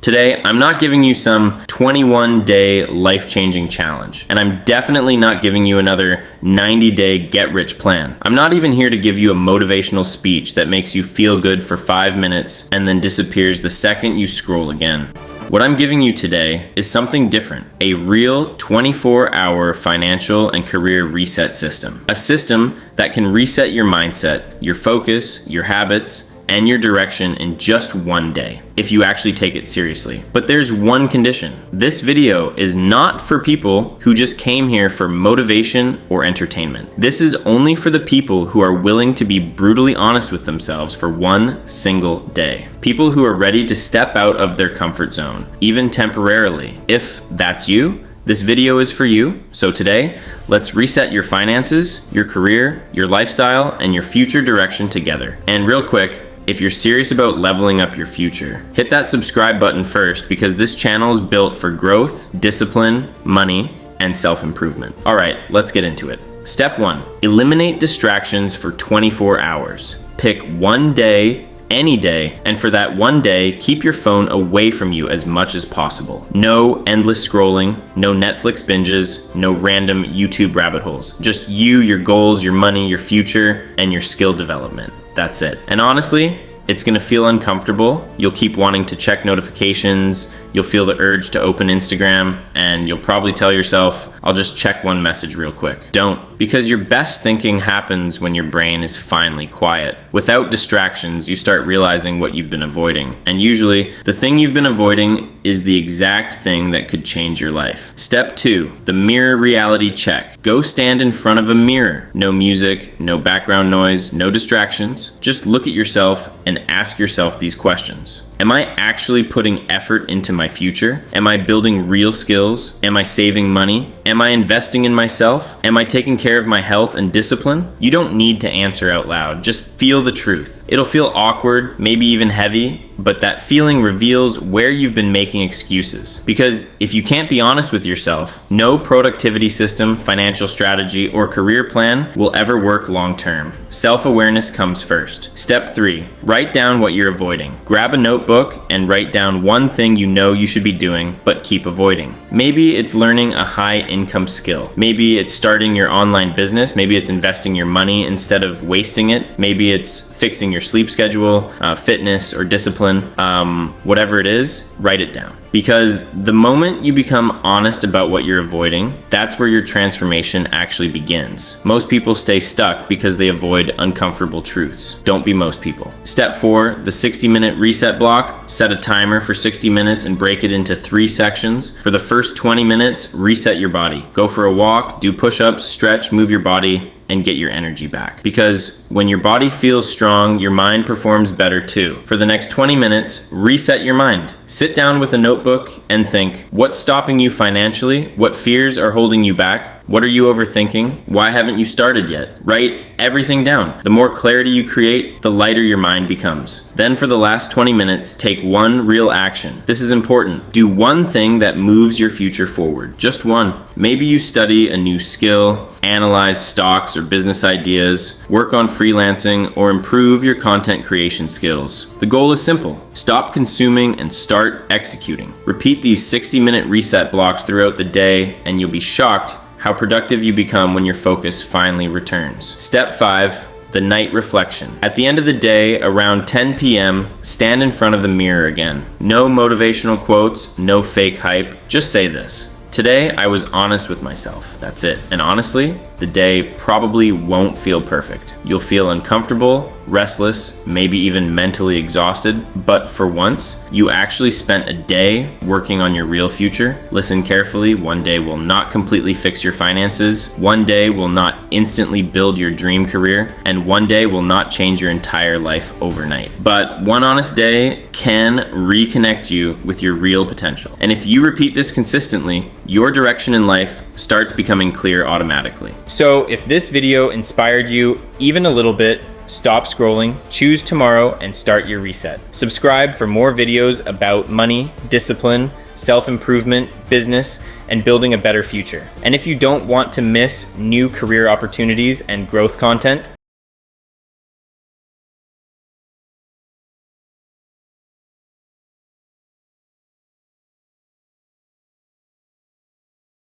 Today, I'm not giving you some 21-day life-changing challenge, and I'm definitely not giving you another 90-day get-rich plan. I'm not even here to give you a motivational speech that makes you feel good for 5 minutes and then disappears the second you scroll again. What I'm giving you today is something different, a real 24-hour financial and career reset system. A system that can reset your mindset, your focus, your habits, and your direction in just one day, if you actually take it seriously. But there's one condition. This video is not for people who just came here for motivation or entertainment. This is only for the people who are willing to be brutally honest with themselves for one single day. People who are ready to step out of their comfort zone, even temporarily. If that's you, this video is for you. So today, let's reset your finances, your career, your lifestyle, and your future direction together. And real quick, if you're serious about leveling up your future, hit that subscribe button first, because this channel is built for growth, discipline, money, and self-improvement. All right, let's get into it. Step 1, eliminate distractions for 24 hours. Pick one day, any day, and for that one day, keep your phone away from you as much as possible. No endless scrolling, no Netflix binges, no random YouTube rabbit holes. Just you, your goals, your money, your future, and your skill development. That's it. And honestly, it's gonna feel uncomfortable. You'll keep wanting to check notifications, you'll feel the urge to open Instagram, and you'll probably tell yourself, I'll just check one message real quick. Don't, because your best thinking happens when your brain is finally quiet. Without distractions, you start realizing what you've been avoiding. And usually, the thing you've been avoiding is the exact thing that could change your life. Step 2, the mirror reality check. Go stand in front of a mirror. No music, no background noise, no distractions. Just look at yourself and ask yourself these questions. Am I actually putting effort into my future? Am I building real skills? Am I saving money? Am I investing in myself? Am I taking care of my health and discipline? You don't need to answer out loud. Just feel the truth. It'll feel awkward, maybe even heavy, but that feeling reveals where you've been making excuses. Because if you can't be honest with yourself, no productivity system, financial strategy, or career plan will ever work long term. Self-awareness comes first. Step 3, write down what you're avoiding. Grab a notebook and write down one thing you know you should be doing but keep avoiding. Maybe it's learning a high income skill. Maybe it's starting your online business. Maybe it's investing your money instead of wasting it. Maybe it's fixing your sleep schedule, fitness, or discipline. Whatever it is, write it down. Because the moment you become honest about what you're avoiding, that's where your transformation actually begins. Most people stay stuck because they avoid uncomfortable truths. Don't be most people. Step 4, the 60-minute reset block. Set a timer for 60 minutes and break it into 3 sections. For the first 20 minutes, reset your body. Go for a walk, do push-ups, stretch, move your body, and get your energy back. Because when your body feels strong, your mind performs better too. For the next 20 minutes, reset your mind. Sit down with a notebook and think, what's stopping you financially? What fears are holding you back? What are you overthinking? Why haven't you started yet? Write everything down. The more clarity you create, the lighter your mind becomes. Then for the last 20 minutes, take one real action. This is important. Do one thing that moves your future forward. Just one. Maybe you study a new skill, analyze stocks or business ideas, work on freelancing, or improve your content creation skills. The goal is simple. Stop consuming and start executing. Repeat these 60-minute reset blocks throughout the day, and you'll be shocked how productive you become when your focus finally returns. Step 5, the night reflection. At the end of the day, around 10 p.m., stand in front of the mirror again. No motivational quotes, no fake hype. Just say this: today, I was honest with myself. That's it. And honestly, the day probably won't feel perfect. You'll feel uncomfortable, restless, maybe even mentally exhausted, but for once, you actually spent a day working on your real future. Listen carefully, one day will not completely fix your finances, one day will not instantly build your dream career, and one day will not change your entire life overnight. But one honest day can reconnect you with your real potential. And if you repeat this consistently, your direction in life starts becoming clear automatically. So if this video inspired you even a little bit, stop scrolling, choose tomorrow, and start your reset. Subscribe for more videos about money, discipline, self-improvement, business, and building a better future. And if you don't want to miss new career opportunities and growth content,